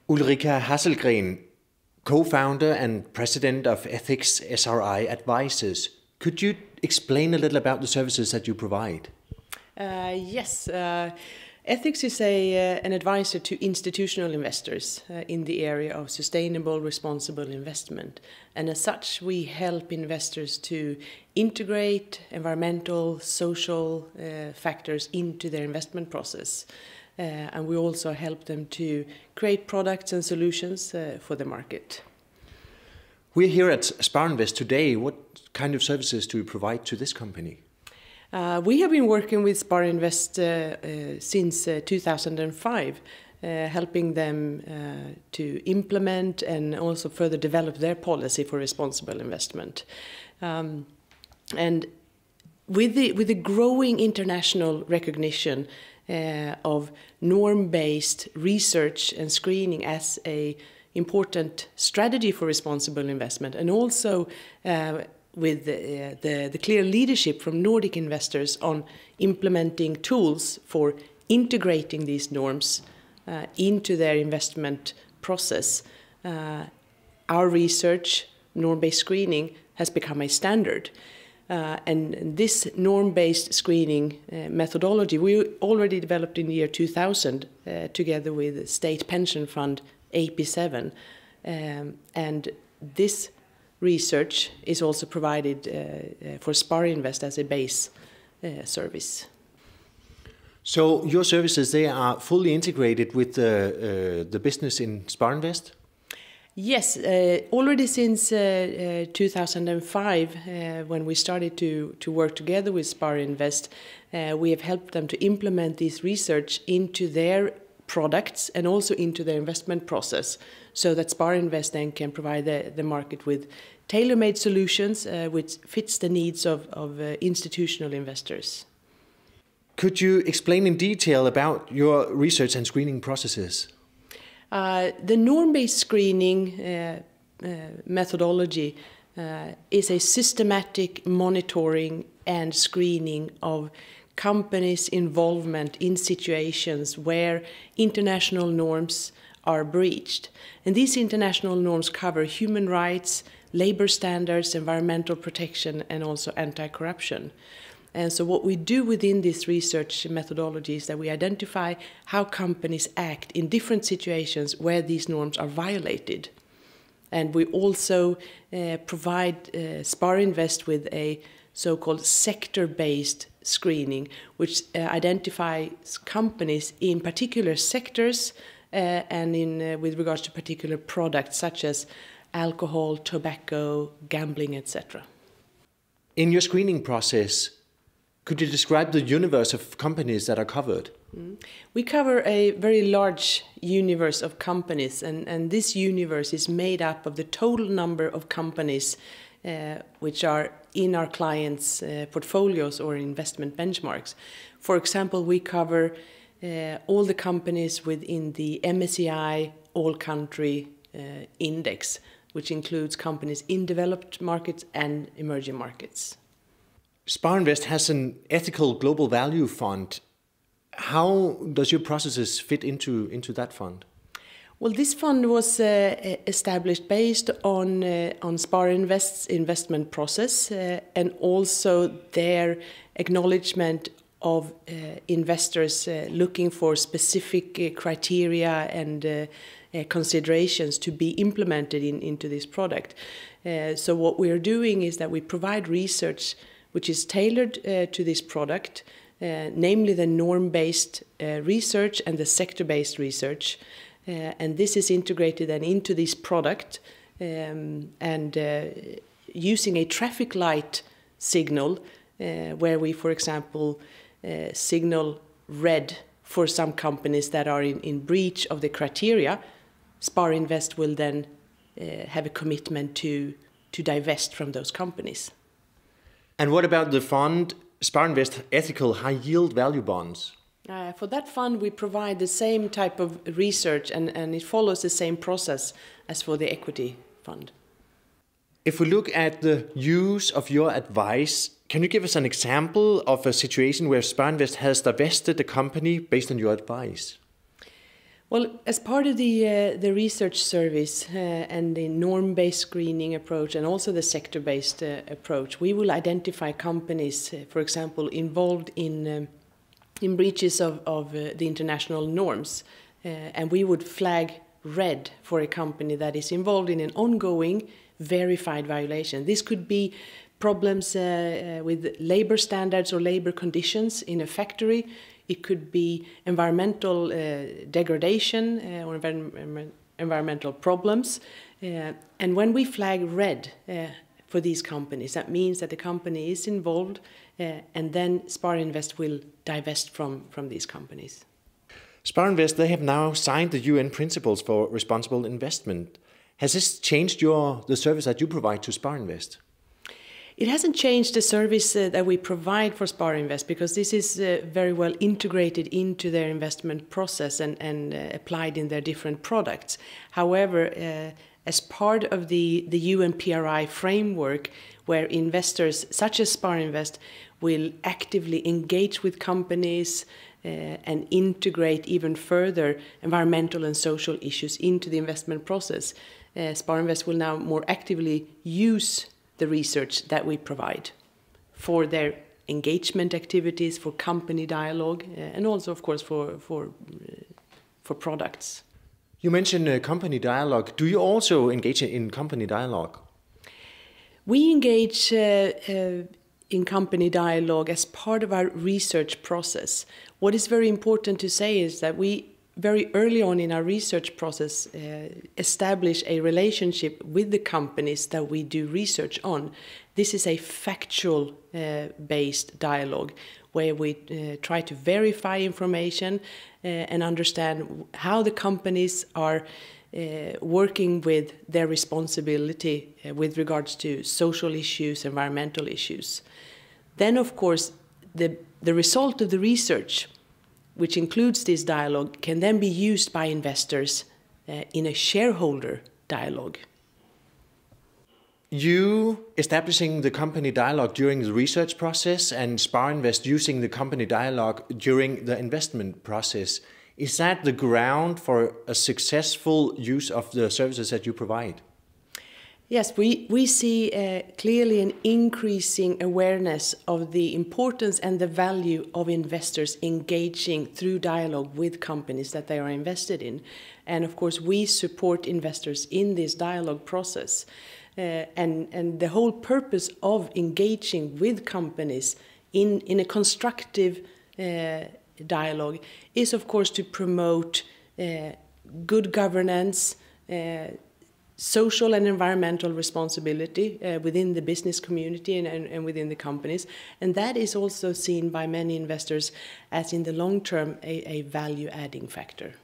Ulrika Hasselgren, co-founder and president of Ethix SRI Advisors. Could you explain a little about the services that you provide? Yes. Ethix is an advisor to institutional investors in the area of sustainable, responsible investment. And as such, we help investors to integrate environmental, social factors into their investment process. And we also help them to create products and solutions for the market. We're here at Sparinvest today. What kind of services do you provide to this company? We have been working with Sparinvest since 2005, helping them to implement and also further develop their policy for responsible investment. And with the growing international recognition of norm-based research and screening as an important strategy for responsible investment, and also with the clear leadership from Nordic investors on implementing tools for integrating these norms into their investment process, our research, norm-based screening, has become a standard. And this norm-based screening methodology we already developed in the year 2000 together with state pension fund AP7. And this research is also provided for Sparinvest as a base service. So your services, they are fully integrated with the business in Sparinvest? Yes, already since 2005, when we started to work together with Sparinvest, we have helped them to implement this research into their products and also into their investment process, so that Sparinvest then can provide the market with tailor-made solutions which fits the needs of institutional investors. Could you explain in detail about your research and screening processes? The norm-based screening methodology is a systematic monitoring and screening of companies' involvement in situations where international norms are breached. And these international norms cover human rights, labor standards, environmental protection, and also anti-corruption. And so what we do within this research methodology is that we identify how companies act in different situations where these norms are violated. And we also provide Sparinvest with a so-called sector-based screening, which identifies companies in particular sectors and with regards to particular products such as alcohol, tobacco, gambling, etc. In your screening process, could you describe the universe of companies that are covered? We cover a very large universe of companies, and this universe is made up of the total number of companies which are in our clients' portfolios or investment benchmarks. For example, we cover all the companies within the MSCI All-Country Index, which includes companies in developed markets and emerging markets. Sparinvest has an ethical global value fund. How does your processes fit into that fund? Well, this fund was established based on Sparinvest's investment process and also their acknowledgement of investors looking for specific criteria and considerations to be implemented into this product. So what we are doing is that we provide research which is tailored to this product, namely the norm-based research and the sector-based research. And this is integrated then into this product and using a traffic light signal where we, for example, signal red for some companies that are in breach of the criteria. Sparinvest will then have a commitment to divest from those companies. And what about the fund Sparinvest Ethical High Yield Value Bonds? For that fund, we provide the same type of research and it follows the same process as for the equity fund. If we look at the use of your advice, can you give us an example of a situation where Sparinvest has divested a company based on your advice? Well, as part of the research service and the norm-based screening approach and also the sector-based approach, we will identify companies, for example, involved in breaches of the international norms, and we would flag red for a company that is involved in an ongoing verified violation. This could be problems with labor standards or labor conditions in a factory. It could be environmental degradation or environmental problems. And when we flag red for these companies, that means that the company is involved, and then Sparinvest will divest from these companies. Sparinvest, they have now signed the UN Principles for Responsible Investment. Has this changed the service that you provide to Sparinvest? It hasn't changed the service that we provide for Sparinvest, because this is very well integrated into their investment process and applied in their different products. However, as part of the UN PRI framework, where investors such as Sparinvest will actively engage with companies and integrate even further environmental and social issues into the investment process, Sparinvest will now more actively use the research that we provide for their engagement activities, for company dialogue, and also, of course, for products. You mentioned company dialogue. Do you also engage in company dialogue? We engage in company dialogue as part of our research process. What is very important to say is that we very early on in our research process establish a relationship with the companies that we do research on. This is a factual based dialogue where we try to verify information and understand how the companies are working with their responsibility with regards to social issues, environmental issues. Then, of course, the result of the research, which includes this dialogue, can then be used by investors in a shareholder dialogue. You establishing the company dialogue during the research process and Sparinvest using the company dialogue during the investment process, is that the ground for a successful use of the services that you provide? Yes, we see clearly an increasing awareness of the importance and the value of investors engaging through dialogue with companies that they are invested in. And of course, we support investors in this dialogue process. And the whole purpose of engaging with companies in a constructive dialogue is, of course, to promote good governance, social and environmental responsibility within the business community and within the companies. And that is also seen by many investors as, in the long term, a value-adding factor.